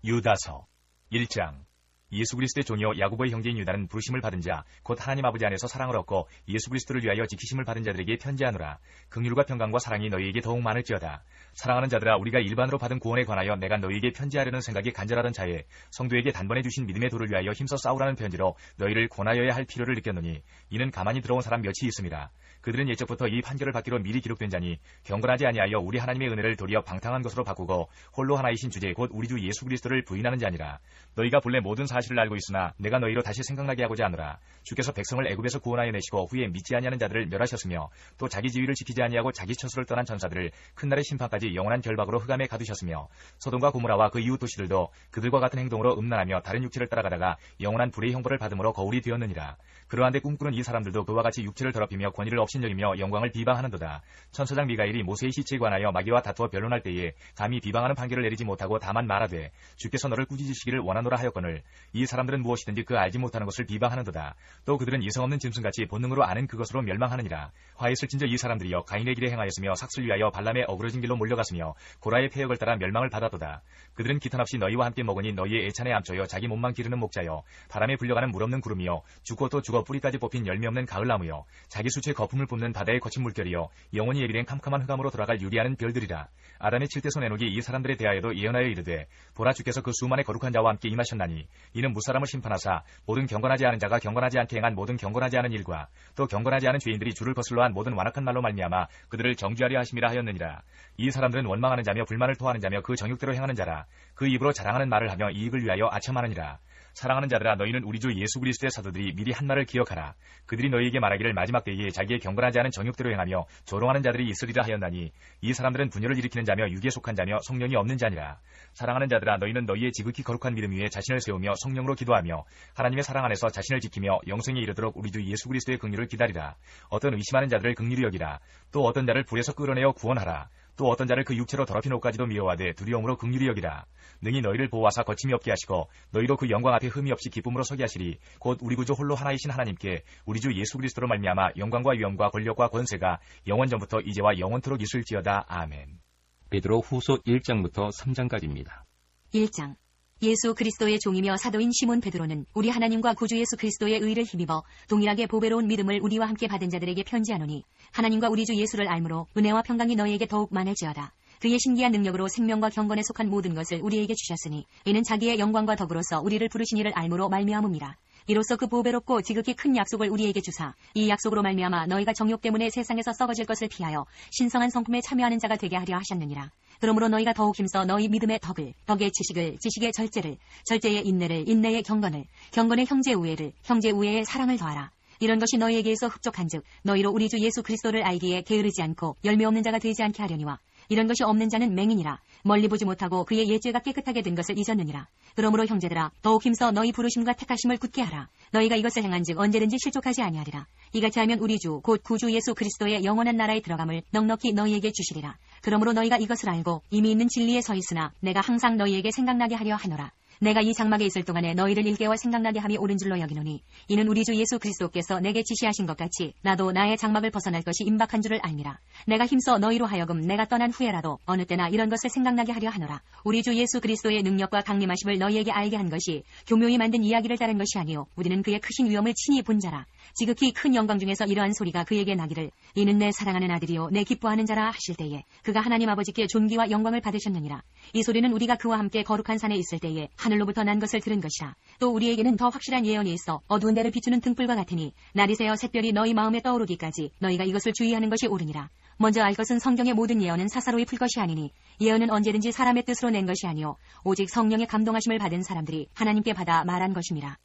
유다서 1장. 예수 그리스도의 종이요 야고보의 형제인 유다는 부르심을 받은 자 곧 하나님 아버지 안에서 사랑을 얻고 예수 그리스도를 위하여 지키심을 받은 자들에게 편지하노라. 긍휼과 평강과 사랑이 너희에게 더욱 많을지어다. 사랑하는 자들아, 우리가 일반으로 받은 구원에 관하여 내가 너희에게 편지하려는 생각이 간절하던 차에 성도에게 단번에 주신 믿음의 도를 위하여 힘써 싸우라는 편지로 너희를 권하여야 할 필요를 느꼈노니 이는 가만히 들어온 사람 몇이 있음이라. 그들은 예적부터 이 판결을 받기로 미리 기록된 자니 경건하지 아니하여 우리 하나님의 은혜를 도리어 방탕한 것으로 바꾸고 홀로 하나이신 주제 곧 우리 주 예수 그리스도를 부인하는 자니라. 너희가 본래 모든 사실을 알고 있으나 내가 너희로 다시 생각나게 하고자 하노라. 주께서 백성을 애굽에서 구원하여 내시고 후에 믿지 아니하는 자들을 멸하셨으며 또 자기 지위를 지키지 아니하고 자기 처소를 떠난 천사들을 큰 날의 심판까지 영원한 결박으로 흑암에 가두셨으며 소돔과 고모라와 그 이웃 도시들도 그들과 같은 행동으로 음란하며 다른 육체를 따라가다가 영원한 불의 형벌을 받음으로 거울이 되었느니라. 그러한데 꿈꾸는 이 사람들도 그와 같이 육체를 더럽히며 권위를 업신여기며 영광을 비방하는도다. 천사장 미가엘이 모세의 시체에 관하여 마귀와 다투어 변론할 때에 감히 비방하는 판결을 내리지 못하고 다만 말하되 주께서 너를 꾸짖으시기를 원하노라 하였거늘 이 사람들은 무엇이든지 그 알지 못하는 것을 비방하는도다. 또 그들은 이성 없는 짐승같이 본능으로 아는 그것으로 멸망하느니라. 화했을진저 이 사람들이여 가인의 길에 행하였으며 삭슬 위하여 발람의 어그러진 길로 몰려갔으며 고라의 폐역을 따라 멸망을 받았도다. 그들은 기탄없이 너희와 함께 먹으니 너희의 애찬에 암초여 자기 몸만 기르는 목자여 바람에 불려가는 물없는 구름이여 죽고 또 죽어 뿌리까지 뽑힌 열매 없는 가을나무여 자기 수초에 거품을 뿜는 바다의 거친 물결이여 영원히 예비된 캄캄한 흑암으로 돌아갈 유리하는 별들이라. 아담의 7대 손해녹이 이 사람들에 대하여도 예언하여 이르되 보라 주께서 그 수만의 거룩한 자와 함께 임하셨나니 이는 무사람을 심판하사 모든 경건하지 않은 자가 경건하지 않게 행한 모든 경건하지 않은 일과 또 경건하지 않은 죄인들이 주를 거슬러 한 모든 완악한 말로 말미암아 그들을 정죄하려 하심이라 하였느니라. 이 사람들은 원망하는 자며 불만을 토하는 자며 그 정욕대로 행하는 자라. 그 입으로 자랑하는 말을 하며 이익을 위하여 아첨하느니라. 사랑하는 자들아, 너희는 우리 주 예수 그리스도의 사도들이 미리 한 말을 기억하라. 그들이 너희에게 말하기를 마지막 때에 자기의 경건하지 않은 정욕대로 행하며 조롱하는 자들이 있으리라 하였나니 이 사람들은 분열을 일으키는 자며 육에 속한 자며 성령이 없는 자니라. 사랑하는 자들아, 너희는 너희의 지극히 거룩한 믿음 위에 자신을 세우며 성령으로 기도하며 하나님의 사랑 안에서 자신을 지키며 영생에 이르도록 우리 주 예수 그리스도의 긍휼을 기다리라. 어떤 의심하는 자들을 긍휼히 여기라. 또 어떤 자를 불에서 끌어내어 구원하라. 또 어떤 자를 그 육체로 더럽힌 옷까지도 미워하되 두려움으로 긍휼히 여기라. 능히 너희를 보호하사 거침이 없게 하시고 너희로 그 영광 앞에 흠이 없이 기쁨으로 서게 하시리. 곧 우리 구주 홀로 하나이신 하나님께 우리 주 예수 그리스도로 말미암아 영광과 위엄과 권력과 권세가 영원전부터 이제와 영원토록 있을지어다. 아멘. 베드로 후서 1장부터 3장까지입니다. 1장. 예수 그리스도의 종이며 사도인 시몬 베드로는 우리 하나님과 구주 예수 그리스도의 의를 힘입어 동일하게 보배로운 믿음을 우리와 함께 받은 자들에게 편지하노니 하나님과 우리 주 예수를 알므로 은혜와 평강이 너희에게 더욱 많을지어다. 그의 신기한 능력으로 생명과 경건에 속한 모든 것을 우리에게 주셨으니 이는 자기의 영광과 덕으로서 우리를 부르신 이를 알므로 말미암음이라. 이로써 그 보배롭고 지극히 큰 약속을 우리에게 주사 이 약속으로 말미암아 너희가 정욕 때문에 세상에서 썩어질 것을 피하여 신성한 성품에 참여하는 자가 되게 하려 하셨느니라. 그러므로 너희가 더욱 힘써 너희 믿음의 덕을, 덕의 지식을, 지식의 절제를, 절제의 인내를, 인내의 경건을, 경건의 형제 우애를, 형제 우애의 사랑을 더하라. 이런 것이 너희에게서 흡족한즉 너희로 우리 주 예수 그리스도를 알기에 게으르지 않고 열매 없는 자가 되지 않게 하려니와 이런 것이 없는 자는 맹인이라. 멀리 보지 못하고 그의 옛죄가 깨끗하게 된 것을 잊었느니라. 그러므로 형제들아, 더욱 힘써 너희 부르심과 택하심을 굳게 하라. 너희가 이것을 행한즉 언제든지 실족하지 아니하리라. 이같이 하면 우리 주 곧 구주 예수 그리스도의 영원한 나라에 들어감을 넉넉히 너희에게 주시리라. 그러므로 너희가 이것을 알고 이미 있는 진리에 서 있으나 내가 항상 너희에게 생각나게 하려 하노라. 내가 이 장막에 있을 동안에 너희를 일깨워 생각나게 함이 옳은 줄로 여기노니 이는 우리 주 예수 그리스도께서 내게 지시하신 것 같이 나도 나의 장막을 벗어날 것이 임박한 줄을 알미라. 내가 힘써 너희로 하여금 내가 떠난 후에라도 어느 때나 이런 것을 생각나게 하려 하노라. 우리 주 예수 그리스도의 능력과 강림하심을 너희에게 알게 한 것이 교묘히 만든 이야기를 따른 것이 아니요 우리는 그의 크신 위엄을 친히 본 자라. 지극히 큰 영광 중에서 이러한 소리가 그에게 나기를 이는 내 사랑하는 아들이요 내 기뻐하는 자라 하실 때에 그가 하나님 아버지께 존귀와 영광을 받으셨느니라. 이 소리는 우리가 그와 함께 거룩한 산에 있을 때에 하늘로부터 난 것을 들은 것이라. 또 우리에게는 더 확실한 예언이 있어 어두운 데를 비추는 등불과 같으니 날이 새어 샛별이 너희 마음에 떠오르기까지 너희가 이것을 주의하는 것이 옳으니라. 먼저 알 것은 성경의 모든 예언은 사사로이 풀 것이 아니니 예언은 언제든지 사람의 뜻으로 낸 것이 아니요 오직 성령의 감동하심을 받은 사람들이 하나님께 받아 말한 것임이라.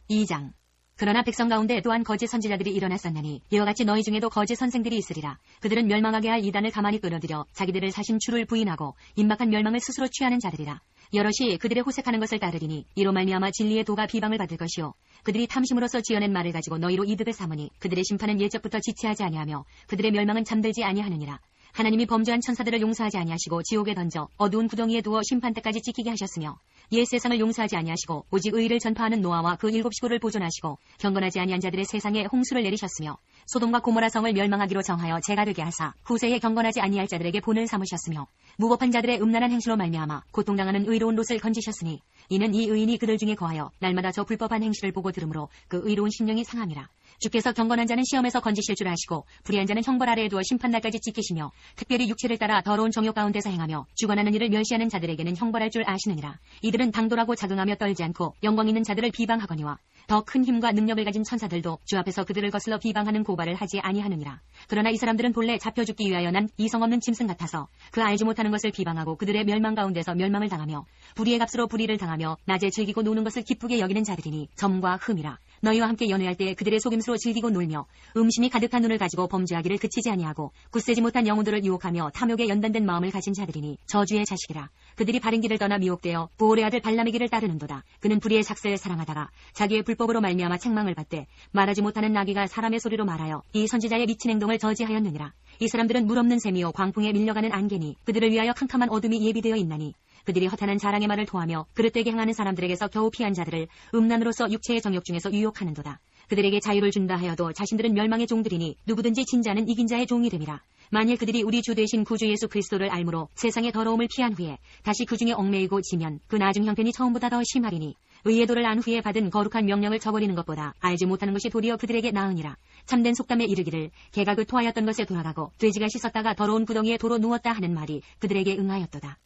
2장. 그러나 백성 가운데 또한 거짓 선지자들이 일어났었나니 이와 같이 너희 중에도 거짓 선생들이 있으리라. 그들은 멸망하게 할 이단을 가만히 끌어들여 자기들을 사신 주를 부인하고 임박한 멸망을 스스로 취하는 자들이라. 여럿이 그들의 호색하는 것을 따르리니 이로 말미암아 진리의 도가 비방을 받을 것이요 그들이 탐심으로써 지어낸 말을 가지고 너희로 이득을 삼으니 그들의 심판은 예적부터 지체하지 아니하며 그들의 멸망은 잠들지 아니하느니라. 하나님이 범죄한 천사들을 용서하지 아니하시고 지옥에 던져 어두운 구덩이에 두어 심판 때까지 지키게 하셨으며 옛 세상을 용서하지 아니하시고 오직 의를 전파하는 노아와 그 7 식구를 보존하시고 경건하지 아니한 자들의 세상에 홍수를 내리셨으며 소돔과 고모라 성을 멸망하기로 정하여 재가 되게 하사 후세에 경건하지 아니할 자들에게 본을 삼으셨으며 무법한 자들의 음란한 행실로 말미암아 고통당하는 의로운 롯을 건지셨으니 이는 이 의인이 그들 중에 거하여 날마다 저 불법한 행실을 보고 들으므로 그 의로운 심령이 상함이라. 주께서 경건한 자는 시험에서 건지실 줄 아시고 불의한 자는 형벌 아래에 두어 심판날까지 지키시며 특별히 육체를 따라 더러운 정욕 가운데서 행하며 주관하는 일을 멸시하는 자들에게는 형벌할 줄 아시느니라. 이들은 당돌하고 자긍하며 떨지 않고 영광 있는 자들을 비방하거니와 더 큰 힘과 능력을 가진 천사들도 주 앞에서 그들을 거슬러 비방하는 고발을 하지 아니하느니라. 그러나 이 사람들은 본래 잡혀 죽기 위하여 난 이성 없는 짐승 같아서 그 알지 못하는 것을 비방하고 그들의 멸망 가운데서 멸망을 당하며 불의의 값으로 불의를 당하며 낮에 즐기고 노는 것을 기쁘게 여기는 자들이니 점과 흠이라. 너희와 함께 연회할 때 그들의 속임수로 즐기고 놀며 음심이 가득한 눈을 가지고 범죄하기를 그치지 아니하고 굳세지 못한 영혼들을 유혹하며 탐욕에 연단된 마음을 가진 자들이니 저주의 자식이라. 그들이 바른 길을 떠나 미혹되어 부올의 아들 발람의 길을 따르는도다. 그는 불의의 삭세를 사랑하다가 자기의 불법으로 말미암아 책망을 받되 말하지 못하는 나귀가 사람의 소리로 말하여 이 선지자의 미친 행동을 저지하였느니라. 이 사람들은 물 없는 샘이요 광풍에 밀려가는 안개니 그들을 위하여 캄캄한 어둠이 예비되어 있나니 그들이 허탄한 자랑의 말을 토하며 그릇되게 행하는 사람들에게서 겨우 피한 자들을 음란으로서 육체의 정욕 중에서 유혹하는도다. 그들에게 자유를 준다 하여도 자신들은 멸망의 종들이니 누구든지 진 자는 이긴 자의 종이 됨이라. 만일 그들이 우리 주 되신 구주 예수 그리스도를 알므로 세상의 더러움을 피한 후에 다시 그 중에 얽매이고 지면 그 나중 형편이 처음보다 더 심하리니 의의 도를 안 후에 받은 거룩한 명령을 저버리는 것보다 알지 못하는 것이 도리어 그들에게 나으니라. 참된 속담에 이르기를 개가 그 토하였던 것에 돌아가고 돼지가 씻었다가 더러운 구덩이에 도로 누웠다 하는 말이 그들에게 응하였도다.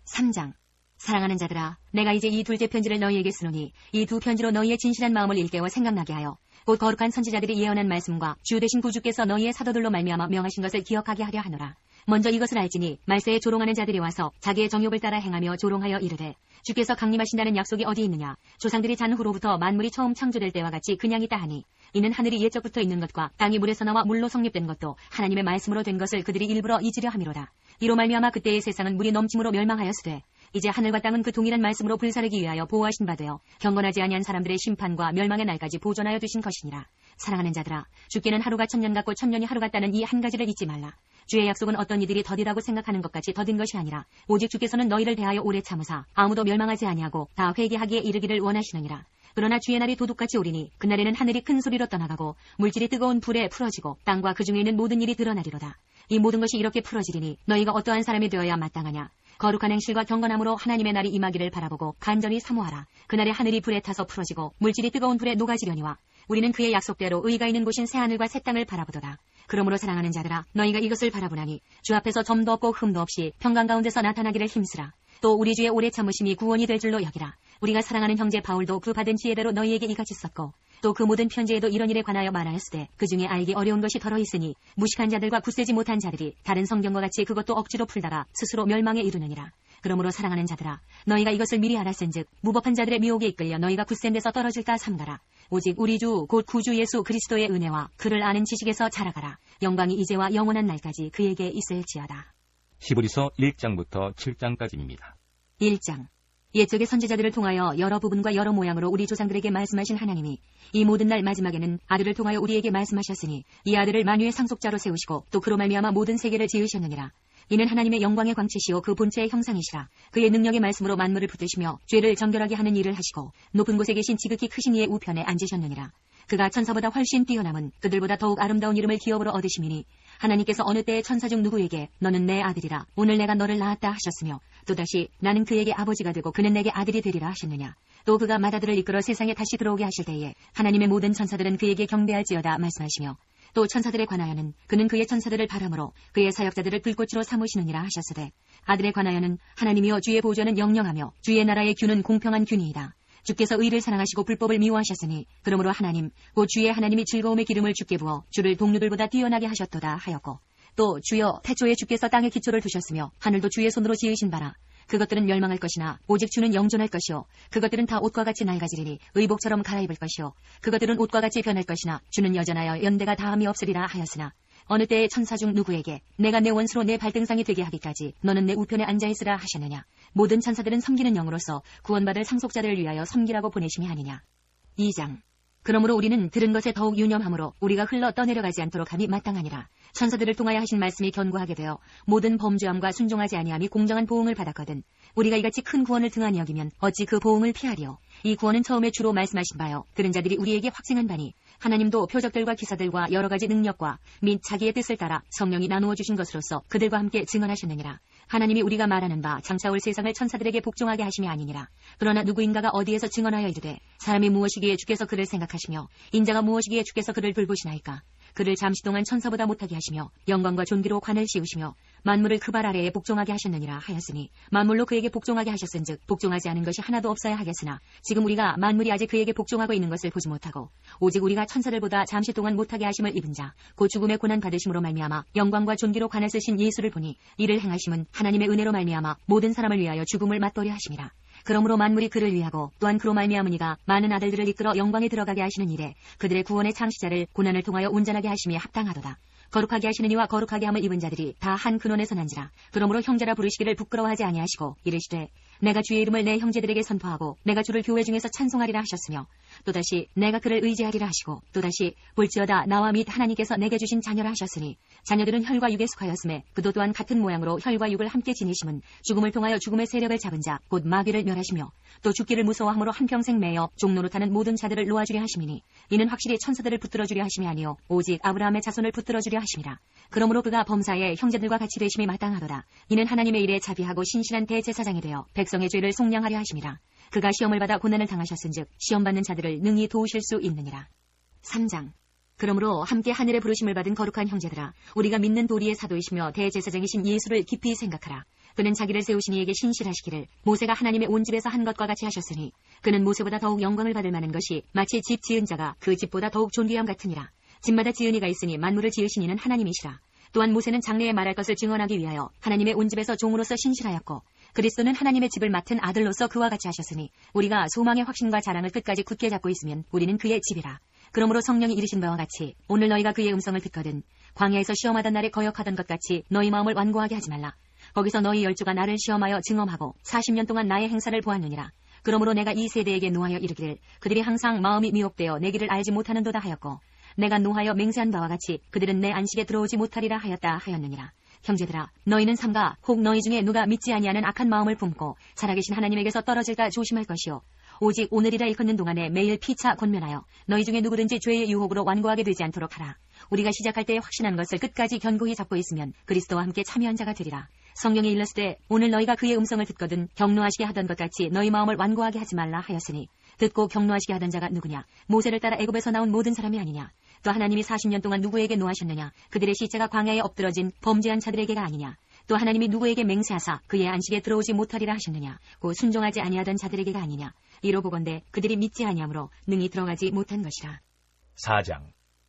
3장. 사랑하는 자들아, 내가 이제 이 둘째 편지를 너희에게 쓰노니 이 두 편지로 너희의 진실한 마음을 일깨워 생각나게 하여 곧 거룩한 선지자들이 예언한 말씀과 주 되신 구주께서 너희의 사도들로 말미암아 명하신 것을 기억하게 하려 하노라. 먼저 이것을 알지니 말세에 조롱하는 자들이 와서 자기의 정욕을 따라 행하며 조롱하여 이르되 주께서 강림하신다는 약속이 어디 있느냐. 조상들이 잔 후로부터 만물이 처음 창조될 때와 같이 그냥 있다 하니 이는 하늘이 옛적부터 있는 것과 땅이 물에서 나와 물로 성립된 것도 하나님의 말씀으로 된 것을 그들이 일부러 잊으려 함이로다. 이로 말미암아 그때의 세상은 물이 넘침으로 멸망하였으되 이제 하늘과 땅은 그 동일한 말씀으로 불사르기 위하여 보호하신 바 되어 경건하지 아니한 사람들의 심판과 멸망의 날까지 보존하여 두신 것이니라. 사랑하는 자들아, 주께는 하루가 1000년 같고 1000년이 하루 같다는 이 한 가지를 잊지 말라. 주의 약속은 어떤 이들이 더디다고 생각하는 것 같이 더딘 것이 아니라 오직 주께서는 너희를 대하여 오래 참으사 아무도 멸망하지 아니하고 다 회개하기에 이르기를 원하시느니라. 그러나 주의 날이 도둑같이 오리니 그날에는 하늘이 큰 소리로 떠나가고 물질이 뜨거운 불에 풀어지고 땅과 그 중에 있는 모든 일이 드러나리로다. 이 모든 것이 이렇게 풀어지리니 너희가 어떠한 사람이 되어야 마땅하냐. 거룩한 행실과 경건함으로 하나님의 날이 임하기를 바라보고 간절히 사모하라. 그날에 하늘이 불에 타서 풀어지고 물질이 뜨거운 불에 녹아지려니와 우리는 그의 약속대로 의가 있는 곳인 새하늘과 새 땅을 바라보도다. 그러므로 사랑하는 자들아, 너희가 이것을 바라보나니 주 앞에서 점도 없고 흠도 없이 평강 가운데서 나타나기를 힘쓰라. 또 우리 주의 오래 참으심이 구원이 될 줄로 여기라. 우리가 사랑하는 형제 바울도 그 받은 지혜대로 너희에게 이같이 썼고 또 그 모든 편지에도 이런 일에 관하여 말하였으되 그 중에 알기 어려운 것이 덜어 있으니 무식한 자들과 굳세지 못한 자들이 다른 성경과 같이 그것도 억지로 풀다가 스스로 멸망에 이르느니라. 그러므로 사랑하는 자들아, 너희가 이것을 미리 알았은즉 무법한 자들의 미혹에 이끌려 너희가 굳센 데서 떨어질까 삼가라. 오직 우리 주 곧 구주 예수 그리스도의 은혜와 그를 아는 지식에서 자라가라. 영광이 이제와 영원한 날까지 그에게 있을지어다. 히브리서 1장부터 7장까지입니다. 1장. 옛적의 선지자들을 통하여 여러 부분과 여러 모양으로 우리 조상들에게 말씀하신 하나님이 이 모든 날 마지막에는 아들을 통하여 우리에게 말씀하셨으니 이 아들을 만유의 상속자로 세우시고 또 그로 말미암아 모든 세계를 지으셨느니라. 이는 하나님의 영광의 광채시요 그 본체의 형상이시라. 그의 능력의 말씀으로 만물을 붙드시며 죄를 정결하게 하는 일을 하시고 높은 곳에 계신 지극히 크신 이의 우편에 앉으셨느니라. 그가 천사보다 훨씬 뛰어남은 그들보다 더욱 아름다운 이름을 기업으로 얻으심이니 하나님께서 어느 때에 천사 중 누구에게 너는 내 아들이라 오늘 내가 너를 낳았다 하셨으며 또다시 나는 그에게 아버지가 되고 그는 내게 아들이 되리라 하셨느냐. 또 그가 마다들을 이끌어 세상에 다시 들어오게 하실 때에 하나님의 모든 천사들은 그에게 경배할지어다 말씀하시며 또 천사들에 관하여는 그는 그의 천사들을 바람으로 그의 사역자들을 불꽃으로 삼으시느니라 하셨으되 아들에 관하여는 하나님이여 주의 보좌는 영영하며 주의 나라의 균은 공평한 균이이다. 주께서 의를 사랑하시고 불법을 미워하셨으니 그러므로 하나님 곧 주의 하나님이 즐거움의 기름을 주께 부어 주를 동료들보다 뛰어나게 하셨도다 하였고 또 주여 태초에 주께서 땅에 기초를 두셨으며 하늘도 주의 손으로 지으신 바라. 그것들은 멸망할 것이나 오직 주는 영존할 것이요 그것들은 다 옷과 같이 낡아지리니 의복처럼 갈아입을 것이요 그것들은 옷과 같이 변할 것이나 주는 여전하여 연대가 다함이 없으리라 하였으나 어느 때에 천사 중 누구에게 내가 내 원수로 내 발등상이 되게 하기까지 너는 내 우편에 앉아있으라 하셨느냐. 모든 천사들은 섬기는 영으로서 구원받을 상속자들을 위하여 섬기라고 보내심이 아니냐. 2장. 그러므로 우리는 들은 것에 더욱 유념함으로 우리가 흘러 떠내려가지 않도록 함이 마땅하니라. 천사들을 통하여 하신 말씀이 견고하게 되어 모든 범죄함과 순종하지 아니함이 공정한 보응을 받았거든. 우리가 이같이 큰 구원을 등한히 여기면 어찌 그 보응을 피하리요. 이 구원은 처음에 주로 말씀하신 바요. 들은 자들이 우리에게 확증한 바니 하나님도 표적들과 기사들과 여러 가지 능력과 및 자기의 뜻을 따라 성령이 나누어 주신 것으로서 그들과 함께 증언하셨느니라. 하나님이 우리가 말하는 바 장차 올 세상을 천사들에게 복종하게 하심이 아니니라. 그러나 누구인가가 어디에서 증언하여 이르되 사람이 무엇이기에 주께서 그를 생각하시며 인자가 무엇이기에 주께서 그를 돌보시나이까. 그를 잠시 동안 천사보다 못하게 하시며 영광과 존귀로 관을 씌우시며 만물을 그 발 아래에 복종하게 하셨느니라 하였으니 만물로 그에게 복종하게 하셨은즉 복종하지 않은 것이 하나도 없어야 하겠으나 지금 우리가 만물이 아직 그에게 복종하고 있는 것을 보지 못하고 오직 우리가 천사들보다 잠시 동안 못하게 하심을 입은 자 곧 죽음의 고난 받으심으로 말미암아 영광과 존귀로 관을 쓰신 예수를 보니 이를 행하심은 하나님의 은혜로 말미암아 모든 사람을 위하여 죽음을 맛보려 하심이라. 그러므로 만물이 그를 위하고 또한 그로 말미암으니가 많은 아들들을 이끌어 영광에 들어가게 하시는 일에 그들의 구원의 창시자를 고난을 통하여 온전하게 하심이 합당하도다. 거룩하게 하시는 이와 거룩하게 함을 입은 자들이 다 한 근원에서 난지라. 그러므로 형제라 부르시기를 부끄러워하지 아니하시고 이르시되 내가 주의 이름을 내 형제들에게 선포하고 내가 주를 교회 중에서 찬송하리라 하셨으며 또다시 내가 그를 의지하리라 하시고 또다시 볼지어다 나와 및 하나님께서 내게 주신 자녀라 하셨으니 자녀들은 혈과 육에 속하였음에 그도 또한 같은 모양으로 혈과 육을 함께 지니심은 죽음을 통하여 죽음의 세력을 잡은 자 곧 마귀를 멸하시며 또 죽기를 무서워함으로 한평생 매여 종노릇하는 모든 자들을 놓아주려 하심이니 이는 확실히 천사들을 붙들어주려 하심이 아니요 오직 아브라함의 자손을 붙들어주려 하심이라. 그러므로 그가 범사에 형제들과 같이 되심이 마땅하도다. 이는 하나님의 일에 자비하고 신실한 대제사장이 되어 백성의 죄를 속량하려 하심이라. 그가 시험을 받아 고난을 당하셨은즉 시험받는 자들을 능히 도우실 수 있느니라. 3장. 그러므로 함께 하늘의 부르심을 받은 거룩한 형제들아 우리가 믿는 도리의 사도이시며 대제사장이신 예수를 깊이 생각하라. 그는 자기를 세우신 이에게 신실하시기를 모세가 하나님의 온 집에서 한 것과 같이 하셨으니 그는 모세보다 더욱 영광을 받을 만한 것이 마치 집 지은 자가 그 집보다 더욱 존귀함 같으니라. 집마다 지은 이가 있으니 만물을 지으신 이는 하나님이시라. 또한 모세는 장래에 말할 것을 증언하기 위하여 하나님의 온 집에서 종으로서 신실하였고 그리스도는 하나님의 집을 맡은 아들로서 그와 같이 하셨으니 우리가 소망의 확신과 자랑을 끝까지 굳게 잡고 있으면 우리는 그의 집이라. 그러므로 성령이 이르신 바와 같이 오늘 너희가 그의 음성을 듣거든 광야에서 시험하던 날에 거역하던 것 같이 너희 마음을 완고하게 하지 말라. 거기서 너희 열조가 나를 시험하여 증험하고 40년 동안 나의 행사를 보았느니라. 그러므로 내가 이 세대에게 노하여 이르기를 그들이 항상 마음이 미혹되어 내 길을 알지 못하는도다 하였고 내가 노하여 맹세한 바와 같이 그들은 내 안식에 들어오지 못하리라 하였다 하였느니라. 형제들아 너희는 삼가 혹 너희 중에 누가 믿지 아니하는 악한 마음을 품고 살아계신 하나님에게서 떨어질까 조심할 것이요 오직 오늘이라 일컫는 동안에 매일 피차 권면하여 너희 중에 누구든지 죄의 유혹으로 완고하게 되지 않도록 하라. 우리가 시작할 때에 확신한 것을 끝까지 견고히 잡고 있으면 그리스도와 함께 참여한 자가 되리라. 성령이 일렀으되 오늘 너희가 그의 음성을 듣거든 경노하시게 하던 것 같이 너희 마음을 완고하게 하지 말라 하였으니 듣고 경노하시게 하던 자가 누구냐? 모세를 따라 애굽에서 나온 모든 사람이 아니냐? 또 하나님이 40년 동안 누구에게 노하셨느냐? 그들의 시체가 광야에 엎드러진 범죄한 자들에게가 아니냐? 또 하나님이 누구에게 맹세하사 그의 안식에 들어오지 못하리라 하셨느냐? 곧 순종하지 아니하던 자들에게가 아니냐? 이로 보건대 그들이 믿지 아니하므로 능히 들어가지 못한 것이라. 4장.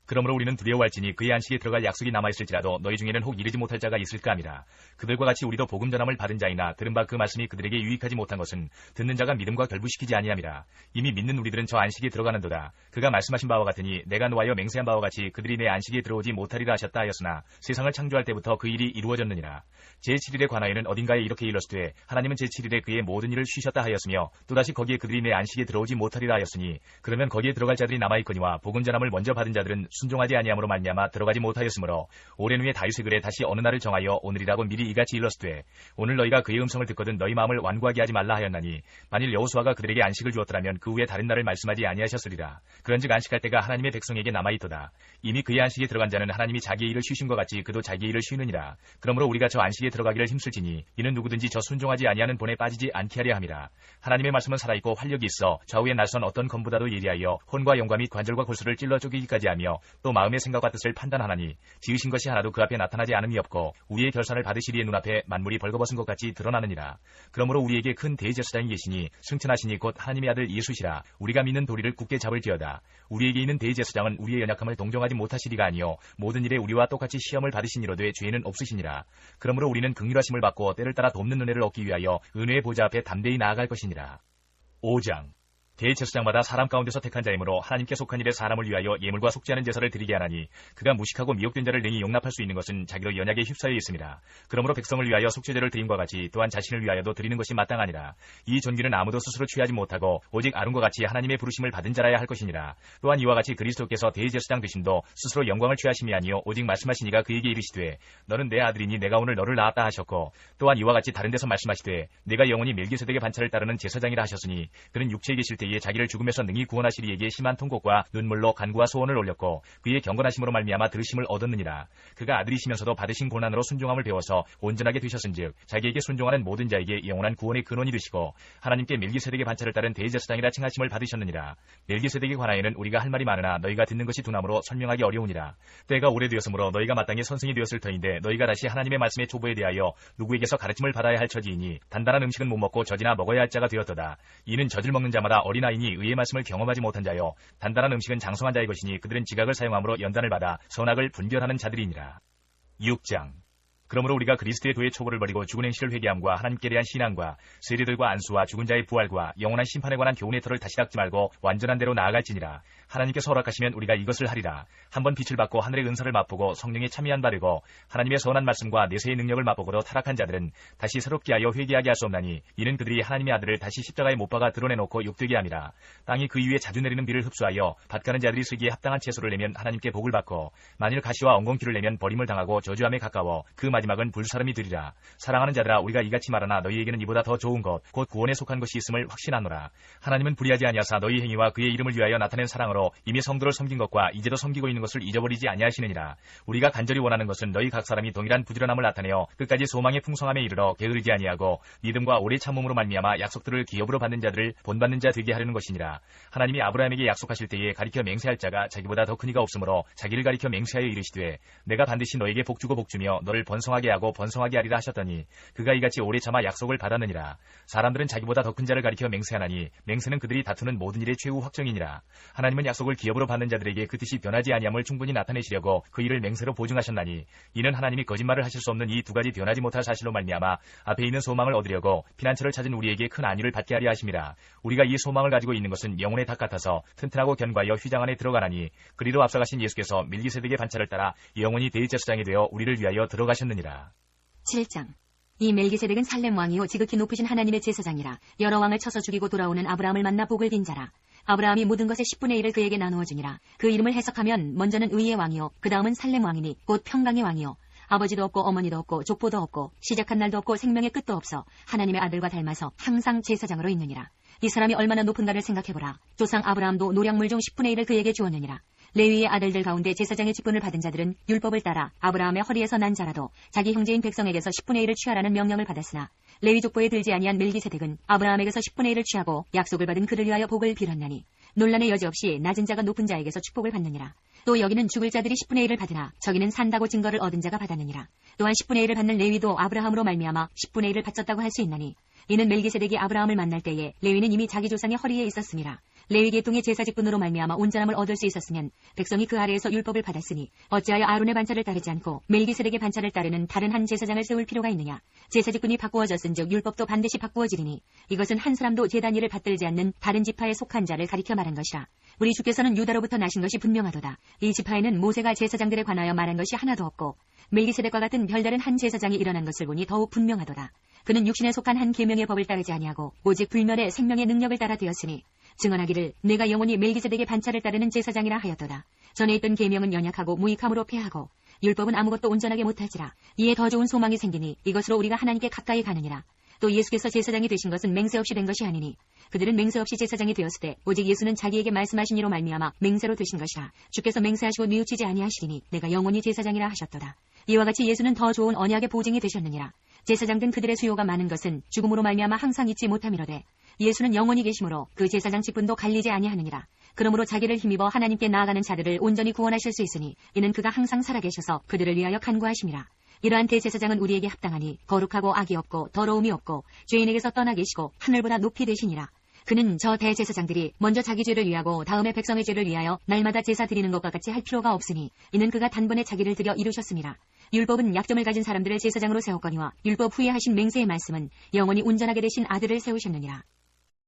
그러므로 우리는 두려워할지니 그의 안식에 들어갈 약속이 남아있을지라도 너희 중에는 혹 이르지 못할 자가 있을까 함이라. 그들과 같이 우리도 복음 전함을 받은 자이나 들은 바 그 말씀이 그들에게 유익하지 못한 것은 듣는 자가 믿음과 결부시키지 아니함이라. 이미 믿는 우리들은 저 안식에 들어가는도다. 그가 말씀하신 바와 같으니 내가 노하여 맹세한 바와 같이 그들이 내 안식에 들어오지 못하리라 하셨다 하였으나 세상을 창조할 때부터 그 일이 이루어졌느니라. 제7일에 관하여는 어딘가에 이렇게 일렀으되 하나님은 제7일에 그의 모든 일을 쉬셨다 하였으며 또다시 거기에 그들이 내 안식에 들어오지 못하리라 하였으니 그러면 거기에 들어갈 자들이 남아있거니와 복음 전함을 먼저 받은 자들은 순종하지 아니함으로 말미암아 들어가지 못하였으므로 오랜 후에 다윗의 글에 다시 어느 날을 정하여 오늘이라고 미리 이같이 일렀으되 오늘 너희가 그의 음성을 듣거든 너희 마음을 완고하게 하지 말라 하였나니 만일 여호수아가 그들에게 안식을 주었더라면 그 후에 다른 날을 말씀하지 아니하셨으리라. 그런즉 안식할 때가 하나님의 백성에게 남아있도다. 이미 그의 안식에 들어간 자는 하나님이 자기의 일을 쉬신 것 같이 그도 자기의 일을 쉬느니라. 그러므로 우리가 저 안식에 들어가기를 힘쓸지니 이는 누구든지 저 순종하지 아니하는 본에 빠지지 않게 하려 함이라. 하나님의 말씀은 살아있고 활력이 있어 좌우에 날선 어떤 검보다도 예리하여 혼과 영과 및 관절과 골수를 찔러 쪼개기까지 하며 또 마음의 생각과 뜻을 판단하나니 지으신 것이 하나도 그 앞에 나타나지 않음이 없고 우리의 결산을 받으시리의 눈앞에 만물이 벌거벗은 것 같이 드러나느니라. 그러므로 우리에게 큰 대제사장이 계시니 승천하시니 곧 하나님의 아들 예수시라. 우리가 믿는 도리를 굳게 잡을지어다. 우리에게 있는 대제사장은 우리의 연약함을 동정하지 못하시리가 아니요 모든 일에 우리와 똑같이 시험을 받으시니로되 죄는 없으시니라. 그러므로 우리는 긍휼하심을 받고 때를 따라 돕는 은혜를 얻기 위하여 은혜의 보좌 앞에 담대히 나아갈 것이니라. 5장. 대제사장마다 사람 가운데서 택한 자이므로 하나님께 속한 일에 사람을 위하여 예물과 속지 않은 제사를 드리게 하나니 그가 무식하고 미혹된 자를 능히 용납할 수 있는 것은 자기로 연약에 휩싸여 있습니다. 그러므로 백성을 위하여 속죄제를 드림과 같이 또한 자신을 위하여도 드리는 것이 마땅하니라. 이 존귀는 아무도 스스로 취하지 못하고 오직 아론과 같이 하나님의 부르심을 받은 자라야 할 것이니라. 또한 이와 같이 그리스도께서 대제사장 되심도 스스로 영광을 취하심이 아니요 오직 말씀하시니가 그에게 이르시되 너는 내 아들이니 내가 오늘 너를 낳았다 하셨고, 또한 이와 같이 다른 데서 말씀하시되 내가 영원히 멜기세덱의 반차를 따르는 제사장이라 하셨으니 그는 육체에 계실 때에 자기를 죽음에서 능히 구원하시리 에게 심한 통곡과 눈물로 간구와 소원을 올렸고 그의 경건하심으로 말미암아 들으심을 얻었느니라. 그가 아들이시면서도 받으신 고난으로 순종함을 배워서 온전하게 되셨은즉 자기에게 순종하는 모든 자에게 영원한 구원의 근원이 되시고 하나님께 멜기세덱의 반차를 따른 대제사장이라 칭하심을 받으셨느니라. 멜기세덱에 관하여는 우리가 할 말이 많으나 너희가 듣는 것이 둔함으로 설명하기 어려우니라. 때가 오래되었으므로 너희가 마땅히 선생이 되었을 터인데 너희가 다시 하나님의 말씀의 초보에 대하여 누구에게서 가르침을 받아야 할 처지이니 단단한 음식은 못 먹고 젖이나 먹어야 할 자가 되었도다. 이는 젖을 먹는 자마다 어린아이니 의의 말씀을 경험하지 못한 자요 단단한 음식은 장성한 자의 것이니 그들은 지각을 사용함으로 연단을 받아 선악을 분별하는 자들이니라. 6장. 그러므로 우리가 그리스도의 도의 초보를 버리고 죽은 행실을 회개함과 하나님께 대한 신앙과 세례들과 안수와 죽은 자의 부활과 영원한 심판에 관한 교훈의 털을 다시 닦지 말고 완전한 대로 나아갈지니라. 하나님께서 허락하시면 우리가 이것을 하리라. 한번 빛을 받고 하늘의 은사를 맛보고 성령에 참여한 바르고 하나님의 선한 말씀과 내세의 능력을 맛보고도 타락한 자들은 다시 새롭게 하여 회개하게 할 수 없나니 이는 그들이 하나님의 아들을 다시 십자가에 못 박아 드러내놓고 욕되게 함이라. 땅이 그 위에 자주 내리는 비를 흡수하여 밭가는 자들이 쓰기에 합당한 채소를 내면 하나님께 복을 받고 만일 가시와 엉겅퀴를 내면 버림을 당하고 저주함에 가까워 그 마지막은 불사름이 되리라. 사랑하는 자들아 우리가 이같이 말하나 너희에게는 이보다 더 좋은 것 곧 구원에 속한 것이 있음을 확신하노라. 하나님은 불의하지 아니하사 너희 행위와 그의 이름을 위하여 나타낸 사랑으로 이미 성도를 섬긴 것과 이제도 섬기고 있는 것을 잊어버리지 아니하시느니라. 우리가 간절히 원하는 것은 너희 각 사람이 동일한 부지런함을 나타내어 끝까지 소망의 풍성함에 이르러 게으르지 아니하고 믿음과 오래 참음으로 말미암아 약속들을 기업으로 받는 자들을 본받는 자 되게 하려는 것이니라. 하나님이 아브라함에게 약속하실 때에 가리켜 맹세할 자가 자기보다 더 큰 이가 없으므로 자기를 가리켜 맹세하여 이르시되 내가 반드시 너에게 복주고 복주며 너를 번성하게 하고 번성하게 하리라 하셨더니 그가 이같이 오래 참아 약속을 받았느니라. 사람들은 자기보다 더 큰 자를 가리켜 맹세하나니 맹세는 그들이 다투는 모든 일의 최후 확정이니라. 하나님은 약속을 기업으로 받는 자들에게 그 뜻이 변하지 아니함을 충분히 나타내시려고 그 일을 맹세로 보증하셨나니 이는 하나님이 거짓말을 하실 수 없는 이 두 가지 변하지 못할 사실로 말미암아 앞에 있는 소망을 얻으려고 피난처를 찾은 우리에게 큰 안위를 받게 하려 하심이라. 우리가 이 소망을 가지고 있는 것은 영혼의 닭 같아서 튼튼하고 견고하여 휘장 안에 들어가나니 그리로 앞서가신 예수께서 멜기세덱의 반차를 따라 영원히 대제사장이 되어 우리를 위하여 들어가셨느니라. 7장. 이 멜기세덱은 살렘 왕이요 지극히 높으신 하나님의 제사장이라. 여러 왕을 쳐서 죽이고 돌아오는 아브라함을 만나 복을 빈 자라. 아브라함이 모든 것의 10분의 1을 그에게 나누어 주니라. 그 이름을 해석하면 먼저는 의의 왕이요 그 다음은 살렘 왕이니 곧 평강의 왕이요 아버지도 없고 어머니도 없고 족보도 없고 시작한 날도 없고 생명의 끝도 없어 하나님의 아들과 닮아서 항상 제사장으로 있느니라. 이 사람이 얼마나 높은가를 생각해보라. 조상 아브라함도 노량물 중 10분의 1을 그에게 주었느니라. 레위의 아들들 가운데 제사장의 직분을 받은 자들은 율법을 따라 아브라함의 허리에서 난 자라도 자기 형제인 백성에게서 10분의 1을 취하라는 명령을 받았으나 레위 족보에 들지 아니한 멜기세덱은 아브라함에게서 10분의 1을 취하고 약속을 받은 그를 위하여 복을 빌었나니 논란의 여지 없이 낮은 자가 높은 자에게서 축복을 받느니라. 또 여기는 죽을 자들이 10분의 1을 받으나 저기는 산다고 증거를 얻은 자가 받았느니라. 또한 10분의 1을 받는 레위도 아브라함으로 말미암아 10분의 1을 바쳤다고 할 수 있나니 이는 멜기세덱이 아브라함을 만날 때에 레위는 이미 자기 조상의 허리에 있었음이라. 레위 계통의 제사 직분으로 말미암아 온전함을 얻을 수 있었으면 백성이 그 아래에서 율법을 받았으니 어찌하여 아론의 반차를 따르지 않고 멜기세덱의 반차를 따르는 다른 한 제사장을 세울 필요가 있느냐. 제사 직분이 바꾸어졌은즉 율법도 반드시 바꾸어지리니 이것은 한 사람도 제단 일을 받들지 않는 다른 지파에 속한 자를 가리켜 말한 것이라. 우리 주께서는 유다로부터 나신 것이 분명하도다. 이 지파에는 모세가 제사장들에 관하여 말한 것이 하나도 없고 멜기세덱과 같은 별다른 한 제사장이 일어난 것을 보니 더욱 분명하도다. 그는 육신에 속한 한 계명의 법을 따르지 아니하고 오직 불멸의 생명의 능력을 따라 되었으니 증언하기를 내가 영원히 멜기세덱의 반차를 따르는 제사장이라 하였도다. 전에 있던 계명은 연약하고 무익함으로 패하고 율법은 아무것도 온전하게 못할지라. 이에 더 좋은 소망이 생기니 이것으로 우리가 하나님께 가까이 가느니라. 또 예수께서 제사장이 되신 것은 맹세 없이 된 것이 아니니 그들은 맹세 없이 제사장이 되었을 때 오직 예수는 자기에게 말씀하신 이로 말미암아 맹세로 되신 것이라. 주께서 맹세하시고 뉘우치지 아니하시리니 내가 영원히 제사장이라 하셨도다. 이와 같이 예수는 더 좋은 언약의 보증이 되셨느니라. 제사장된 그들의 수요가 많은 것은 죽음으로 말미암아 항상 잊지 못함이로되 예수는 영원히 계심으로 그 제사장 직분도 갈리지 아니하느니라. 그러므로 자기를 힘입어 하나님께 나아가는 자들을 온전히 구원하실 수 있으니 이는 그가 항상 살아계셔서 그들을 위하여 간구하심이라. 이러한 대제사장은 우리에게 합당하니 거룩하고 악이 없고 더러움이 없고 죄인에게서 떠나 계시고 하늘보다 높이 되시니라. 그는 저 대제사장들이 먼저 자기 죄를 위하고 다음에 백성의 죄를 위하여 날마다 제사 드리는 것과 같이 할 필요가 없으니 이는 그가 단번에 자기를 들여 이루셨음이라. 율법은 약점을 가진 사람들을 제사장으로 세웠거니와 율법 후에 하신 맹세의 말씀은 영원히 온전하게 되신 아들을 세우셨느니라.